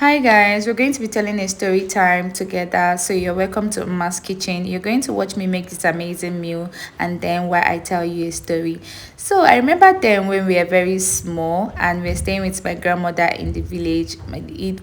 Hi guys, we're going to be telling a story time together. So you're welcome to Ma's Kitchen. You're going to watch me make this amazing meal and then while I tell you a story. So I remember then when we were very small and we are staying with my grandmother in the village.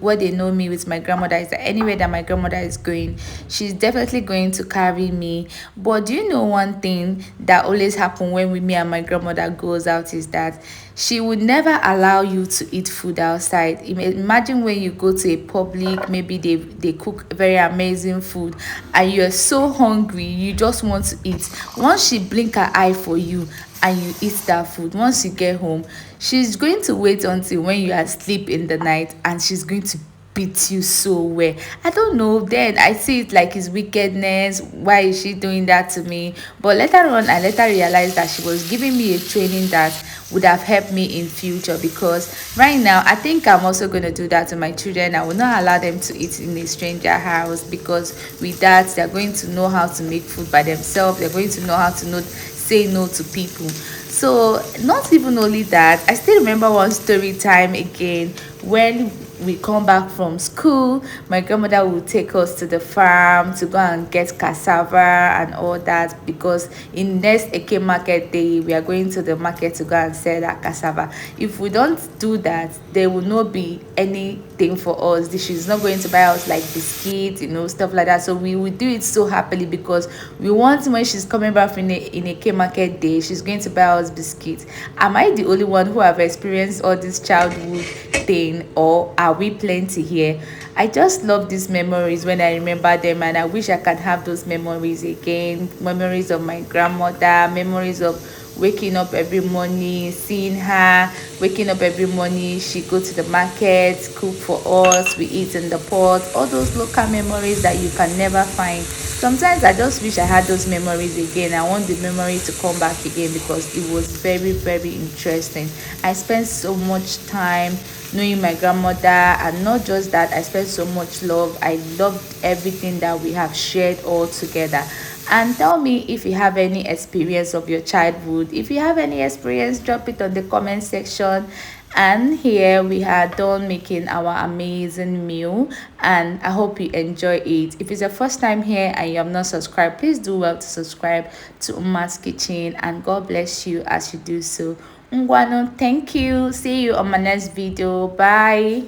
What they know me with my grandmother is that anywhere that my grandmother is going, she's definitely going to carry me. But do you know one thing that always happen when me and my grandmother goes out is that she would never allow you to eat food outside. Imagine when you go to a public, maybe they cook very amazing food and you're so hungry, you just want to eat. Once she blink her eye for you and you eat that food, once you get home, she's going to wait until when you are asleep in the night and she's going to beat you so well. I don't know. Then I see it like it's wickedness. Why is she doing that to me? But later on, I later realized that she was giving me a training that would have helped me in future, because right now I think I'm also going to do that to my children. I will not allow them to eat in a stranger house, because with that they're going to know how to make food by themselves. They're going to know how to know say no to people. So not even only that, I still remember one story time again when we come back from school. My grandmother would take us to the farm to go and get cassava and all that, because in next Eke market day we are going to the market to go and sell that cassava. If we don't do that, there will not be anything for us. She's not going to buy us like biscuits, stuff like that. So we will do it so happily, because we want, when she's coming back in a K market day, she's going to buy us biscuits. Am I the only one who have experienced all this childhood thing, or are we plenty here? I just love these memories when I remember them, and I wish I could have those memories again. Memories of my grandmother, memories of waking up every morning, seeing her waking up every morning. She go to the market, cook for us, we eat in the pot. All those local memories that you can never find. Sometimes I just wish I had those memories again. I want the memory to come back again, because it was very, very interesting. I spent so much time knowing my grandmother, and not just that, I spent so much love. I loved everything that we have shared all together. And tell me if you have any experience of your childhood. If you have any experience, drop it on the comment section. And here we are done making our amazing meal, and I hope you enjoy it. If it's your first time here and you have not subscribed, please do well to subscribe to Uma's Kitchen, and God bless you as you do so. Ngwano, thank you. See you on my next video. Bye.